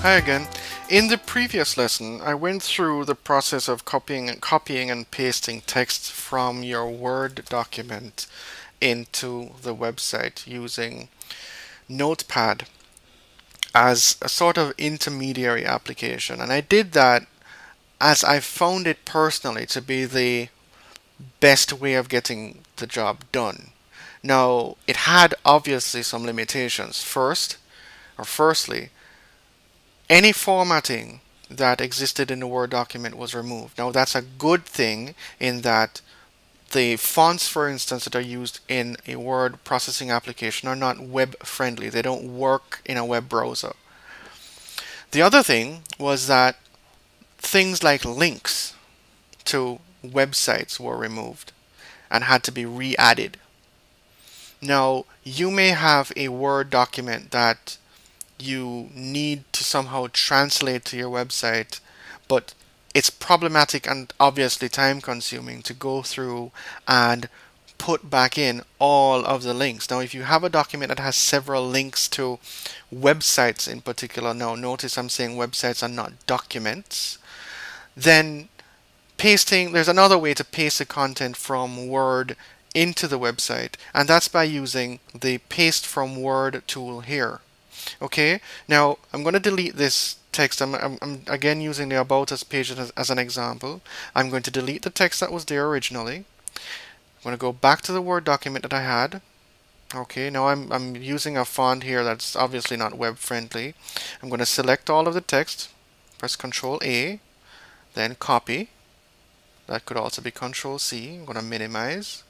Hi again. In the previous lesson, I went through the process of copying and pasting text from your Word document into the website using Notepad as a sort of intermediary application. And I did that as I found it personally to be the best way of getting the job done. Now, it had obviously some limitations. Firstly, any formatting that existed in the Word document was removed. Now, that's a good thing in that the fonts, for instance, that are used in a word processing application are not web friendly. They don't work in a web browser. The other thing was that things like links to websites were removed and had to be re-added. Now, you may have a Word document that you need to somehow translate to your website, but it's problematic and obviously time consuming to go through and put back in all of the links. Now, if you have a document that has several links to websites in particular, now notice I'm saying websites and not documents, then there's another way to paste the content from Word into the website, and that's by using the Paste from Word tool here. Okay, now I'm going to delete this text. I'm again using the About Us page as an example. I'm going to delete the text that was there originally. I'm going to go back to the Word document that I had. Okay, now I'm using a font here that's obviously not web friendly. I'm going to select all of the text, press Ctrl A, then copy. That could also be Ctrl C. I'm going to minimize.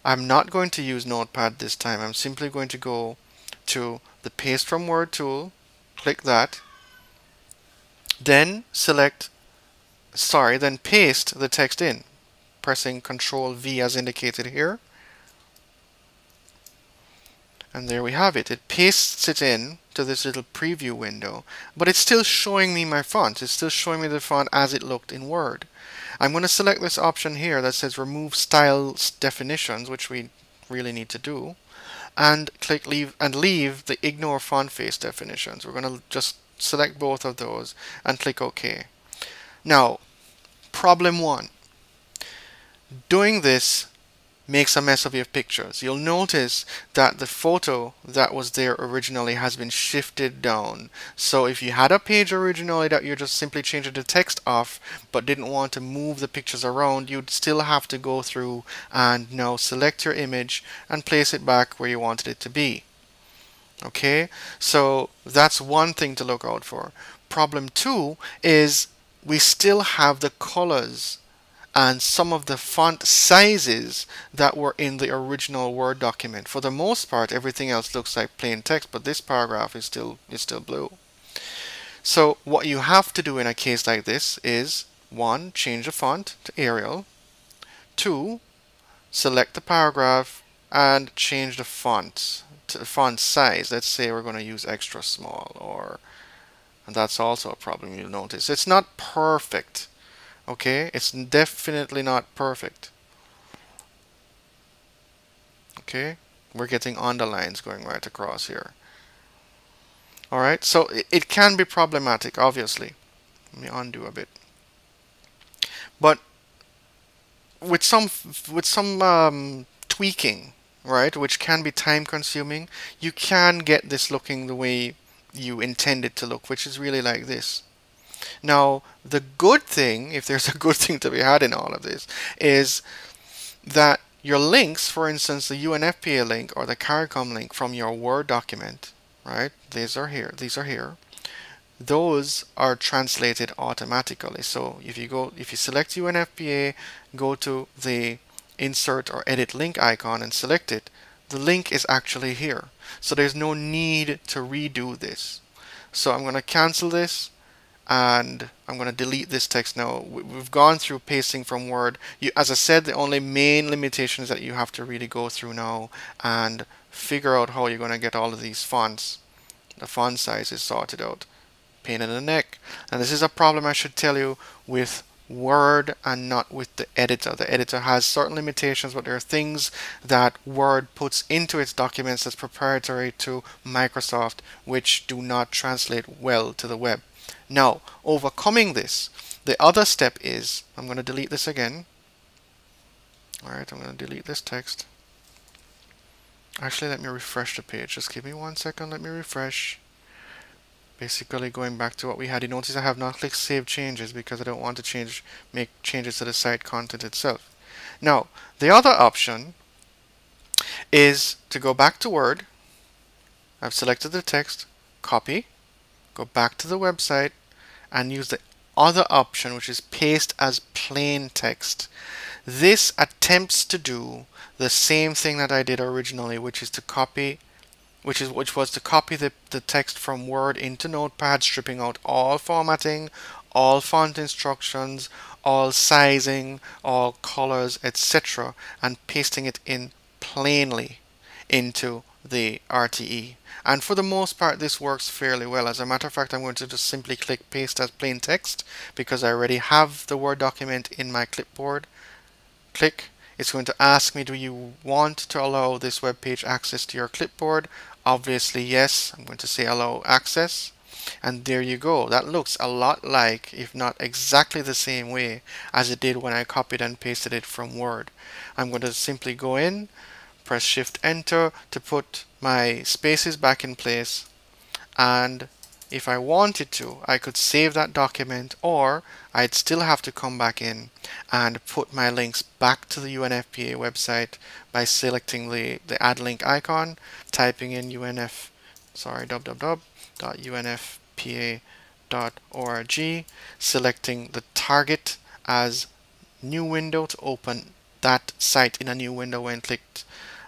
I'm not going to use Notepad this time. I'm simply going to go to the Paste from Word tool, click that, then then paste the text in, pressing Ctrl V as indicated here. And there we have it. It pastes it in to this little preview window, but it's still showing me my font. It's still showing me the font as it looked in Word. I'm going to select this option here that says Remove Style Definitions, which we really need to do, and click leave the Ignore Font Face Definitions. We're going to just select both of those and click OK. Now, problem one. Doing this makes a mess of your pictures. You'll notice that the photo that was there originally has been shifted down. So if you had a page originally that you just simply changed the text off but didn't want to move the pictures around, you'd still have to go through and now select your image and place it back where you wanted it to be. Okay, so that's one thing to look out for. Problem two is we still have the colors and some of the font sizes that were in the original Word document. For the most part, everything else looks like plain text, but this paragraph is still blue. So what you have to do in a case like this is 1. Change the font to Arial. 2. Select the paragraph and change the font to font size. Let's say we're going to use extra small, and that's also a problem. You'll notice it's not perfect. Okay, it's definitely not perfect. Okay, we're getting underlines going right across here. Alright, so it can be problematic, obviously. Let me undo a bit. But with some tweaking, right, which can be time consuming, you can get this looking the way you intend it to look, which is really like this. Now, the good thing, if there's a good thing to be had in all of this, is that your links, for instance, the UNFPA link or the CARICOM link from your Word document, right? These are here. Those are translated automatically. So if you select UNFPA, go to the Insert or Edit Link icon and select it, the link is actually here. So there's no need to redo this. So I'm going to cancel this, and I'm going to delete this text now. We've gone through pasting from Word. As I said, the only main limitation is that you have to really go through now and figure out how you're going to get all of these fonts, the font sizes sorted out. Pain in the neck. And this is a problem, I should tell you, with Word and not with the editor. The editor has certain limitations, but there are things that Word puts into its documents that's proprietary to Microsoft which do not translate well to the web. Now, overcoming this, the other step is, I'm going to delete this again. Alright, I'm going to delete this text. Actually, let me refresh the page. Just give me 1 second, let me refresh. Basically going back to what we had. You notice I have not clicked Save Changes because I don't want to make changes to the site content itself. Now, the other option is to go back to Word. I've selected the text, copy, go back to the website, and use the other option, which is paste as plain text. This attempts to do the same thing that I did originally, which is to copy which was to copy the text from Word into Notepad, stripping out all formatting, all font instructions, all sizing, all colors, etc., and pasting it in plainly into the RTE. And for the most part, this works fairly well. As a matter of fact, I'm going to just simply click Paste as Plain Text because I already have the Word document in my clipboard. Click. It's going to ask me, do you want to allow this web page access to your clipboard? Obviously, yes. I'm going to say allow access. And there you go. That looks a lot like, if not exactly the same way as it did when I copied and pasted it from Word. I'm going to simply go in, press Shift Enter to put my spaces back in place, and if I wanted to, I could save that document, or I'd still have to come back in and put my links back to the UNFPA website by selecting the add link icon, typing in www.unfpa.org, selecting the target as new window to open that site in a new window when clicked,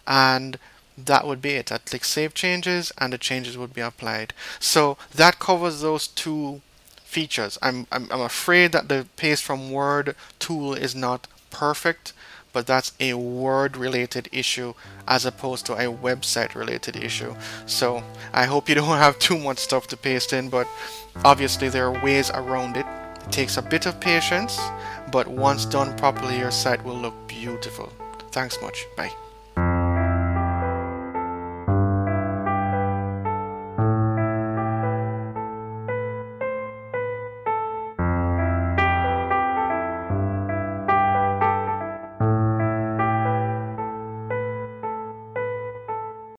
and that would be it. I'd click Save Changes and the changes would be applied. So that covers those two features. I'm afraid that the paste from Word tool is not perfect, but that's a Word related issue as opposed to a website related issue. So I hope you don't have too much stuff to paste in, but obviously there are ways around it. It takes a bit of patience, but once done properly, your site will look beautiful. Thanks much. Bye.